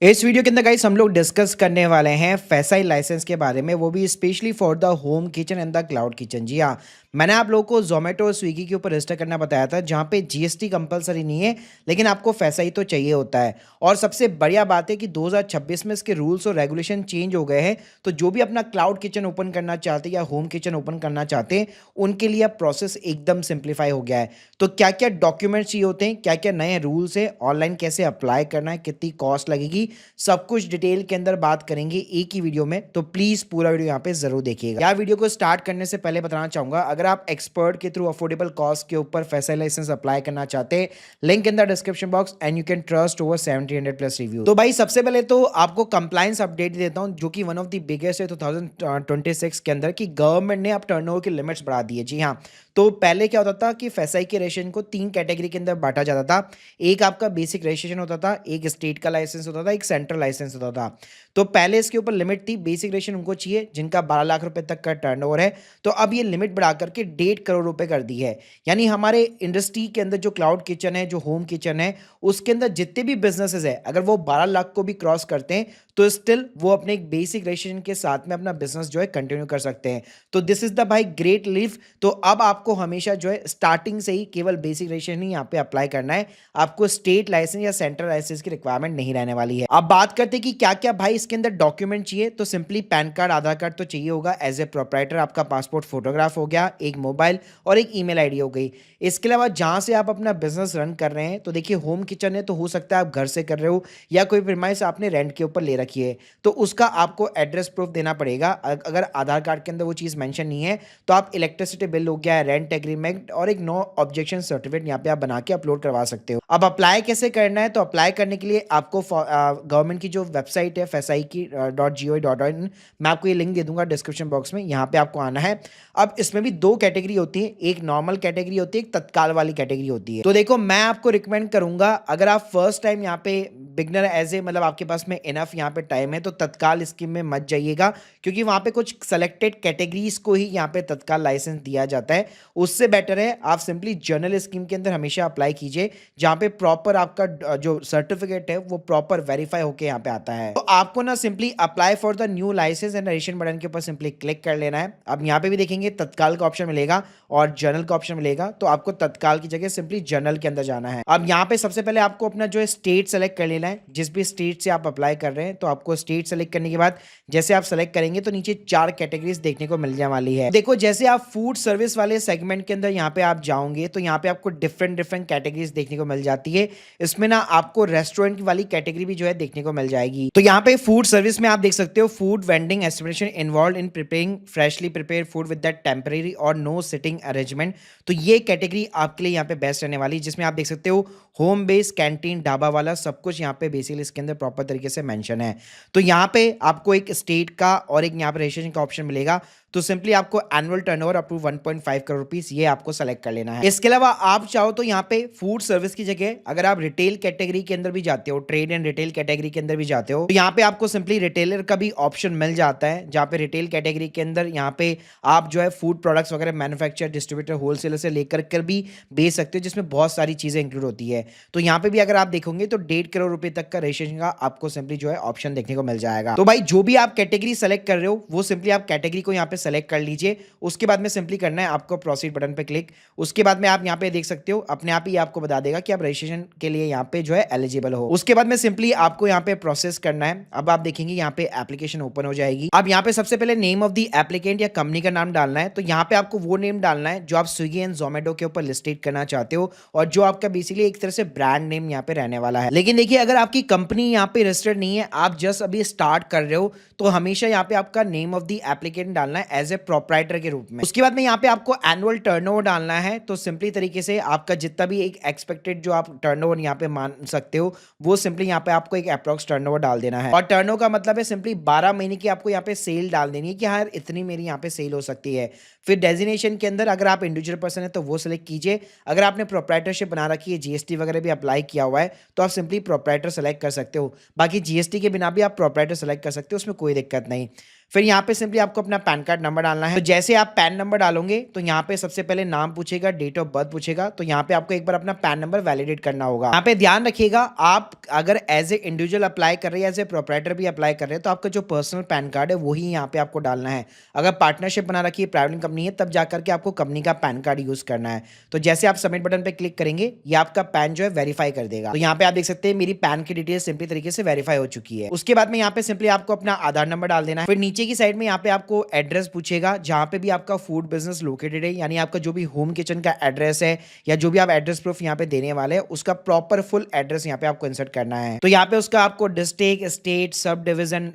इस वीडियो के अंदर गाइस हम लोग डिस्कस करने वाले हैं फैसाई लाइसेंस के बारे में, वो भी specially for the home kitchen and the cloud kitchen. जी हाँ, मैंने आप लोगों को जोमेटो और स्विगी के ऊपर रजिस्टर करना बताया था, जहाँ पे जीएसटी कंपलसरी नहीं है, लेकिन आपको फैसाई तो चाहिए होता है। और सबसे बढ़िया बात है कि 2026 में इसके रूल्स और रेगुलेशन चेंज हो गए हैं, तो जो भी अपना क्लाउड किचन ओपन करना चाहते हैं या होम किचन ओपन करना चाहते हैं, उनके लिए अब प्रोसेस एकदम सिंप्लीफाई हो गया है। तो क्या क्या डॉक्यूमेंट्स चाहिए होते हैं, क्या क्या नए रूल्स है, ऑनलाइन कैसे अप्लाई करना है, कितनी कॉस्ट लगेगी, सब कुछ डिटेल के अंदर बात करेंगे एक ही वीडियो में। तो प्लीज पूरा वीडियो यहाँ पे जरूर देखिएगा। यार वीडियो को स्टार्ट करने से पहले बताना चाहूंगा, अगर आप एक्सपर्ट के थ्रू अफोर्डेबल कॉस्ट के ऊपर फैसाई लाइसेंस अप्लाई करना चाहते हैं, link in the description box and you can trust over 1700 plus review. तो भाई सबसे पहले तो आपको कंप्लायंस अपडेट देता हूँ, जो कि वन ऑफ द बिगेस्ट है 2026 के अंदर, कि गवर्नमेंट ने अब टर्नओवर की लिमिट्स बढ़ा दी है। जी हाँ, तो पहले क्या होता था कि फैसाई के रजिस्ट्रेशन को 3 कैटेगरी के अंदर बांटा जाता था। एक आपका बेसिक रजिस्ट्रेशन होता था, एक स्टेट का लाइसेंस होता था, एक सेंट्रल लाइसेंस होता था। तो पहले इसके ऊपर लिमिट थी, बेसिक रजिस्ट्रेशन उनको चाहिए जिनका 12 लाख रुपए तक का टर्नओवर है। तो अब ये लिमिट बढ़ा करके 1.5 करोड़ रुपए कर दी है। यानी हमारे इंडस्ट्री के अंदर जो क्लाउड किचन है, जो होम किचन है, उसके अंदर जितने भी बिजनेसेस है, अगर वो 12 लाख को भी क्रॉस करते हैं, तो स्टिल वो अपने एक बेसिक रजिस्ट्रेशन के साथ में अपना बिजनेस जो है कंटिन्यू कर सकते हैं। तो दिस इज द भाई ग्रेट लीफ। तो अब आपको हमेशा जो है स्टार्टिंग से ही केवल बेसिक रजिस्ट्रेशन ही यहाँ पे अप्लाई करना है, आपको स्टेट लाइसेंस या सेंट्रल लाइसेंस की रिक्वायरमेंट नहीं रहने वाली है। अब बात करते हैं कि क्या क्या भाई इसके अंदर डॉक्यूमेंट चाहिए। तो सिंपली पैन कार्ड, आधार कार्ड तो चाहिए होगा एज ए प्रोप्राइटर, आपका पासपोर्ट फोटोग्राफ हो गया, एक मोबाइल और एक ईमेल आईडी हो गई। इसके अलावा जहां से आप अपना बिजनेस रन कर रहे हैं, तो देखिए होम किचन है तो हो सकता है आप घर से कर रहे हो या कोई प्रीमाइस आपने रेंट के ऊपर ले रखी है, तो उसका आपको एड्रेस प्रूफ देना पड़ेगा। अगर आधार कार्ड के अंदर वो चीज़ मेंशन नहीं है, तो आप इलेक्ट्रिसिटी बिल हो गया, रेंट एग्रीमेंट और एक नो ऑब्जेक्शन सर्टिफिकेट यहाँ पे आप बना के अपलोड करवा सकते हो। अब अप्लाई कैसे करना है, तो अप्लाई करने के लिए आपको गवर्नमेंट की जो वेबसाइट है फैसाई की .gov.in, मैं आपको ये लिंक दे दूंगा डिस्क्रिप्शन बॉक्स में, यहाँ पे आपको आना है। अब इसमें भी 2 कैटेगरी होती है, एक नॉर्मल कैटेगरी होती है, एक तत्काल वाली कैटेगरी होती है। तो देखो मैं आपको रिकमेंड करूंगा, अगर आप फर्स्ट टाइम यहाँ पे बिगनर एज ए, मतलब आपके पास में इनफ यहाँ पे टाइम है, तो तत्काल स्कीम में मत जाइएगा, क्योंकि वहाँ पे कुछ सेलेक्टेड कैटेगरीज को ही यहाँ पे तत्काल लाइसेंस दिया जाता है। उससे बेटर है आप सिंपली जनरल स्कीम के अंदर हमेशा अप्लाई कीजिए, जहाँ पे प्रॉपर आपका जो सर्टिफिकेट है वो प्रॉपर वेरीफाई होके यहाँ पे आता है। तो आपको ना simply apply for the new license and registration button के ऊपर सिंपली क्लिक कर लेना है। अब यहाँ पे भी देखेंगे तत्काल का ऑप्शन मिलेगा और जनरल का ऑप्शन मिलेगा, तो आपको तत्काल की जगह सिंपली जनरल के अंदर जाना है। अब यहाँ पे सबसे पहले आपको अपना जो है स्टेट सेलेक्ट कर लेना है, जिस भी स्टेट से आप अप्लाई कर रहे हैं। तो आपको स्टेट सेलेक्ट करने के बाद जैसे आप सेलेक्ट करेंगे, तो नीचे 4 कैटेगरीज देखने को मिल जाने वाली है। देखो जैसे आप फूड सर्विस वाले सेगमेंट के अंदर यहाँ पे आप जाओगे, तो यहाँ पे आपको डिफरेंट कैटेगरीज देखने को मिल जाती है। इसमें ना आपको रेस्टोरेंट वाली कैटेगरी भी जो है देखने को मिल जाएगी। तो यहाँ पे फूड सर्विस में आप देख सकते हो, food vending estimation involve in preparing freshly prepare food with that temporary और नो सिटिंग अरेंजमेंट। तो ये कैटेगरी आपके लिए यहाँ पे बेस्ट रहने वाली है, जिसमें आप देख सकते हो होम बेस, कैंटीन, ढाबा वाला सब कुछ यहाँ पे बेसिकली इसके अंदर प्रॉपर तरीके से मेंशन है। तो यहाँ पे आपको एक स्टेट का और एक यहाँ पे रजिस्ट्रेशन का ऑप्शन मिलेगा। तो सिंपली आपको annual turnover up to 1.5 crore rupees ये आपको सेलेक्ट कर लेना है। इसके अलावा आप चाहो तो यहाँ पे फूड सर्विस की जगह अगर आप रिटेल कैटेगरी के अंदर भी जाते हो, ट्रेड एंड रिटेल कैटेगरी के अंदर भी जाते हो, तो यहाँ पे आपको सिंपली रिटेलर का भी ऑप्शन मिल जाता है, जहाँ पे रिटेल कैटेगरी के अंदर यहाँ पे आप जो है फूड प्रोडक्ट्स वगैरह मैन्युफैक्चर, डिस्ट्रीब्यूटर, होलसेलर से लेकर कर भी बेच सकते हो, जिसमें बहुत सारी चीजें इंक्लूड होती है। तो यहाँ पे भी अगर आप देखोगे तो 1.5 करोड़ रुपए तक का रजिस्ट्रेशन का आपको सिंपली जो है ऑप्शन देखने को मिल जाएगा। तो भाई जो भी आप कैटेगरी सेलेक्ट कर रहे हो, वो सिंपली आप कैटेगरी को यहाँ पे सेलेक्ट कर लीजिए। उसके बाद में सिंपली करना है आपको प्रोसीड बटन पे क्लिक। उसके बाद में आप यहाँ पे देख सकते हो, अपने आप ही आपको बता देगा कि आप रजिस्ट्रेशन के लिए यहाँ पे जो है एलिजिबल हो। उसके बाद में सिंपली आपको यहाँ पे प्रोसेस करना है। अब आप देखेंगे यहाँ पे एप्लीकेशन ओपन हो जाएगी। अब यहाँ पे सबसे पहले नेम ऑफ द एप्लीकेंट या कंपनी का नाम डालना है। तो यहाँ पे आपको वो नेम डालना है जो आप स्विगी एंड जोमेटो के ऊपर लिस्टेड करना चाहते हो, और जो आपका बेसिकली एक तरह से ब्रांड नेम यहाँ पे रहने वाला है। लेकिन देखिए अगर आपकी कंपनी यहाँ पे रजिस्टर्ड नहीं है, आप जस्ट अभी स्टार्ट कर रहे हो, तो हमेशा यहाँ पे आपका नेम ऑफ द एप्लीकेंट डालना है एज ए प्रोप्राइटर के रूप में। उसके बाद में यहाँ पे आपको एनुअल टर्नओवर डालना है। तो सिंपली तरीके से आपका जितना भी एक एक्सपेक्टेड जो आप टर्नओवर यहाँ पे मान सकते हो, वो सिंपली यहाँ पे आपको एक अप्रॉक्स टर्नओवर डाल देना है। और टर्नओवर का मतलब है सिंपली 12 महीने की आपको यहाँ पे सेल डाल देनी है कि हाँ इतनी मेरी यहाँ पे सेल हो सकती है। फिर डेजिनेशन के अंदर अगर आप इंडिविजुअल पर्सन है तो वो सिलेक्ट कीजिए। अगर आपने प्रोप्राइटरशिप बना रखी है, जीएसटी वगैरह भी अप्लाई किया हुआ है, तो आप सिंपली प्रोप्राइटर सेलेक्ट कर सकते हो। बाकी जीएसटी के बिना भी आप प्रोप्राइटर सेलेक्ट कर सकते हो, उसमें कोई दिक्कत नहीं। फिर यहाँ पे सिंपली आपको अपना पैन कार्ड नंबर डालना है। तो जैसे आप पैन नंबर डालोगे तो यहाँ पे सबसे पहले नाम पूछेगा, डेट ऑफ बर्थ पूछेगा, तो यहाँ पे आपको एक बार अपना पैन नंबर वैलिडेट करना होगा। यहाँ पे ध्यान रखिएगा, आप अगर एज ए इंडिविजुअल अप्लाई कर रहे हैं, एज ए प्रोप्राइटर भी अप्लाई कर रहे हैं, तो आपका जो पर्सनल पैन कार्ड है वही यहाँ पे आपको डालना है। अगर पार्टनरशिप बना रखी है, प्राइवेट कंपनी है, तब जाकर के आपको कंपनी का पैन कार्ड यूज करना है। तो जैसे आप सबमिट बटन पे क्लिक करेंगे, ये आपका पैन जो है वेरीफाई कर देगा। तो यहाँ पे आप देख सकते हैं मेरी पैन की डिटेल सिंपली तरीके से वेरीफाई हो चुकी है। उसके बाद में यहाँ पे सिंपली आपको अपना आधार नंबर डाल देना है। फिर नीचे की साइड में यहाँ पे आपको एड्रेस पूछेगा, जहां पे भी आपका फूड बिजनेस लोकेटेड है, यानी आपका जो भी होम किचन का एड्रेस है या जो भी आप एड्रेस प्रूफ यहाँ पे देने वाले हैं, उसका प्रॉपर फुल एड्रेस यहाँ पे आपको इंसर्ट करना है। तो यहाँ पे उसका आपको district, state, sub division,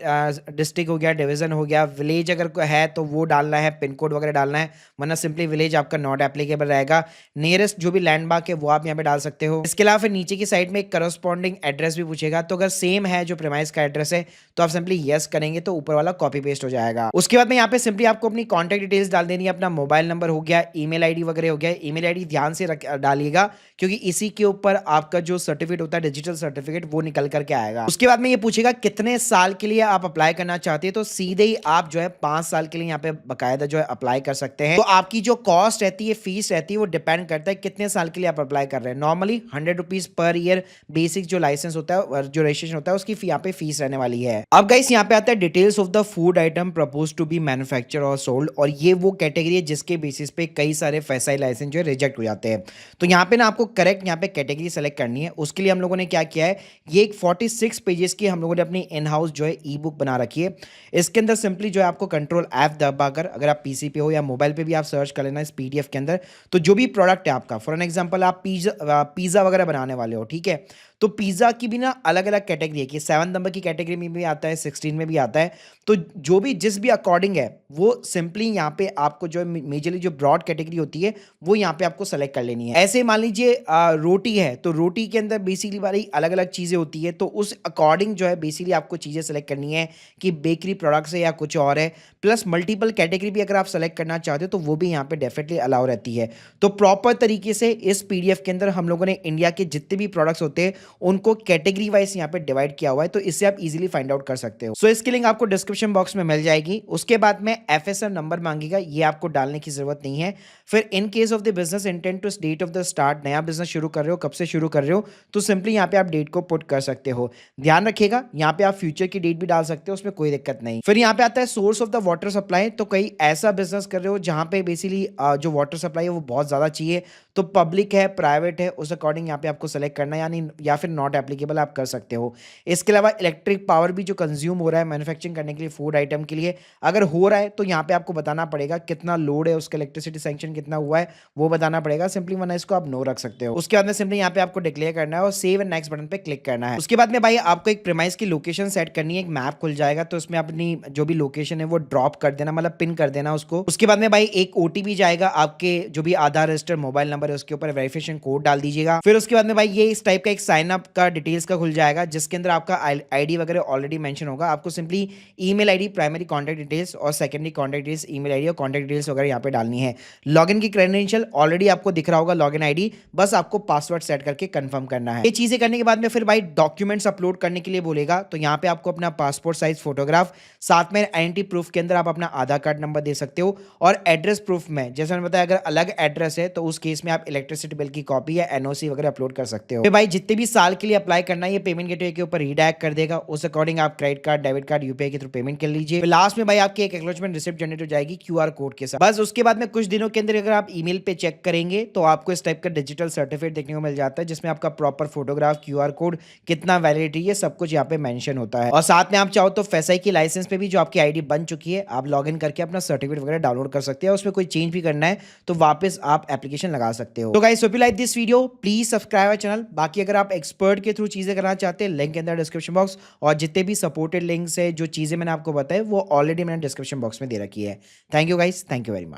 district हो गया, डिवीजन हो गया, विलेज अगर है तो वो डालना है, पिन कोड वगैरह डालना है, वरना सिंपली विलेज आपका नॉट एप्लीकेबल रहेगा। नियरेस्ट जो भी लैंडमार्क है वो आप यहाँ पे डाल सकते हो। इसके अलावा फिर नीचे की साइड में एक करस्पॉन्डिंग एड्रेस भी पूछेगा, तो अगर सेम है जो प्रीमाइस का एड्रेस है तो आप सिंपली यस करेंगे तो ऊपर वाला कॉपी पेस्ट हो जाएगा। उसके बाद में यहाँ पे सिंपली आपको अपनी कॉन्टैक्ट डिटेल्स डाल देनी है, अपना मोबाइल नंबर हो गया, ईमेल आईडी वगैरह हो गया। ईमेल आईडी ध्यान से डालिएगा, क्योंकि इसी के ऊपर आपका जो सर्टिफिकेट होता है, डिजिटल सर्टिफिकेट, वो निकल करके आएगा। उसके बाद में ये पूछेगा कितने साल के लिए आप अप्लाई करना चाहते हैं, तो सीधे ही आप जो है 5 साल के लिए यहाँ पे बकायदा जो है अप्लाई कर सकते हैं। तो आपकी जो कॉस्ट रहती है, फीस रहती है, वो डिपेंड करता है कितने साल के लिए आप अप्लाई कर रहे हैं। Normally 100 rupees per year basic जो लाइसेंस होता है, जो रजिस्ट्रेशन होता है, उसकी यहाँ पे फीस रहने वाली है। अब गाइस यहाँ पे आता है details of the food item propose to be manufacture और सोल्ड, और ये वो कैटेगरी है जिसके बेसिस पे कई सारे FSSAI लाइसेंस जो है रिजेक्ट हो जाते हैं। तो यहाँ पे ना आपको करेक्ट यहाँ पे कैटेगरी सेलेक्ट करनी है। उसके लिए हम लोगों ने क्या किया है, ये एक 46 पेजेस की हम लोगों ने अपनी इन हाउस जो है ई बुक बना रखी है। इसके अंदर सिंपली जो है आपको कंट्रोल F दबाकर, अगर आप पीसी पे हो या मोबाइल पे भी आप सर्च कर लेना इस PDF के अंदर, तो जो भी प्रोडक्ट है आपका, फॉर एन एग्जाम्पल आप पिज्जा वगैरह बनाने वाले हो, ठीक है, तो पिज्जा की भी ना अलग अलग कैटेगरी है कि 7 नंबर की कैटेगरी में भी आता है, 16 में भी आता है। तो जो भी जिस भी अकॉर्डिंग है, वो सिंपली यहाँ पे आपको जो मेजरली जो ब्रॉड कैटेगरी होती है वो यहाँ पे आपको सेलेक्ट कर लेनी है। ऐसे मान लीजिए रोटी है, तो रोटी के अंदर बेसिकली वाली अलग अलग चीज़ें होती है, तो उस अकॉर्डिंग जो है बेसिकली आपको चीज़ें सेलेक्ट करनी है कि बेकरी प्रोडक्ट्स है या कुछ और है। प्लस मल्टीपल कैटेगरी भी अगर आप सेलेक्ट करना चाहते हो तो वो भी यहाँ पे डेफिनेटली अलाउ रहती है। तो प्रॉपर तरीके से इस PDF के अंदर हम लोगों ने इंडिया के जितने भी प्रोडक्ट्स होते हैं उनको कैटेगरी वाइज यहाँ पे डिवाइड किया हुआ है, तो इससे आप इजीली फाइंड आउट कर सकते हो। सो इसकी लिंक आपको डिस्क्रिप्शन बॉक्स में मिल जाएगी। उसके बाद में FSR नंबर मांगेगा, ये आपको डालने की जरूरत नहीं है। फिर in case of the business intent to date of the start, नया बिजनेस शुरू कर रहे हो, कब से शुरू कर रहे हो, तो सिंपली यहाँ पे आप डेट को पुट कर सकते हो। ध्यान रखिएगा, यहाँ पे आप फ्यूचर की डेट भी डाल सकते हो, उसमें कोई दिक्कत नहीं। फिर यहाँ पे आता है source of the water supply, तो कहीं ऐसा बिजनेस कर रहे हो जहाँ पे बेसिकली जो वाटर सप्लाई है वो बहुत ज्यादा चाहिए, तो पब्लिक है, प्राइवेट है, उस अकॉर्डिंग यहाँ पे आपको सेलेक्ट करना है, यानी या फिर नॉट एप्लीकेबल आप कर सकते हो। इसके अलावा इलेक्ट्रिक पावर भी जो कंज्यूम हो रहा है मैन्युफैक्चरिंग करने के लिए फूड आइटम के लिए, अगर हो रहा है तो यहाँ पे आपको बताना पड़ेगा कितना लोड है, उसका इलेक्ट्रिसिटी सैंक्शन कितना हुआ है वो बताना पड़ेगा। सिंपली वरना इसको आप नो रख सकते हो। उसके बाद में सिंपली यहाँ पे आपको डिक्लेयर करना है और सेव एंड नेक्स्ट बटन पे क्लिक करना है। उसके बाद में भाई आपको एक प्रीमाइस की लोकेशन सेट करनी है, एक मैप खुल जाएगा, तो उसमें अपनी जो भी लोकेशन है वो ड्रॉप कर देना, मतलब पिन कर देना उसको। उसके बाद में भाई एक OTP जाएगा, आपके जो भी आधार रजिस्टर मोबाइल नंबर है उसके ऊपर वेरिफिकेशन कोड डाल दीजिएगा। फिर उसके बाद में भाई ये इस टाइप का एक साइन अप का डिटेल्स का खुल जाएगा, जिसके अंदर आपका ID वगैरह ऑलरेडी मेंशन होगा। आपको simply email ID, primary contact details और secondary contact details, email ID और कॉन्टैक्ट डिटेल्स वगैरह यहाँ पे डालनी है। लॉगिन की क्रेडेंशियल ऑलरेडी आपको दिख रहा होगा, लॉगिन ID, बस आपको पासवर्ड सेट करके कंफर्म करना है। ये चीजें करने के बाद में फिर भाई डॉक्यूमेंट्स अपलोड करने के लिए बोलेगा, तो यहाँ पे आपको अपना पासपोर्ट साइज फोटोग्राफ, साथ में आइडेंटिटी प्रूफ के अंदर आप अपना आधार कार्ड नंबर दे सकते हो, और एड्रेस प्रूफ में जैसे मैंने बताया अगर अलग एड्रेस है तो उस केस में आप इलेक्ट्रिसिटी बिल की कॉपी या NOC वगैरह अपलोड कर सकते हो। भाई जितने भी साल के लिए अप्लाई करना है ये पेमेंट गेटवे के ऊपर रीडायरेक्ट कर देगा, उस अकॉर्डिंग आप credit card, debit card, UPI के थ्रू पेमेंट कर लीजिए। लास्ट में भाई आपकी एक एक्नॉलेजमेंट रिसिप्ट जनरेट हो जाएगी QR कोड के साथ। बस उसके बाद में कुछ दिनों के अंदर अगर आप ईमेल पे चेक करेंगे तो आपको इस टाइप का डिजिटल सर्टिफिकेट देखने को मिल जाता है, जिसमें आपका प्रॉपर फोटोग्राफ, QR कोड, कितना वैलिडिटी है, सब कुछ यहाँ पे मेंशन होता है। और साथ में आप चाहो तो FSSAI की लाइसेंस पे भी जो आपकी ID बन चुकी है, आप लॉग इन करके अपना सर्टिफिकेट वगैरह डाउनलोड कर सकते हैं। उसमें कोई चेंज भी करना है तो वापस आप एप्लीकेशन लगा सकते हो। तो guys, hope you like this video, please subscribe our channel. बाकी अगर आप एक्सपर्ट के थ्रू चीजें करना चाहते हैं, लिंक के अंदर डिस्क्रिप्शन बॉक्स, और जितने भी सपोर्टेड लिंक्स है, जो चीजें मैंने आपको बताई वो ऑलरेडी मैंने डिस्क्रिप्शन बॉक्स में दे रखी है। Thank you guys, thank you very much.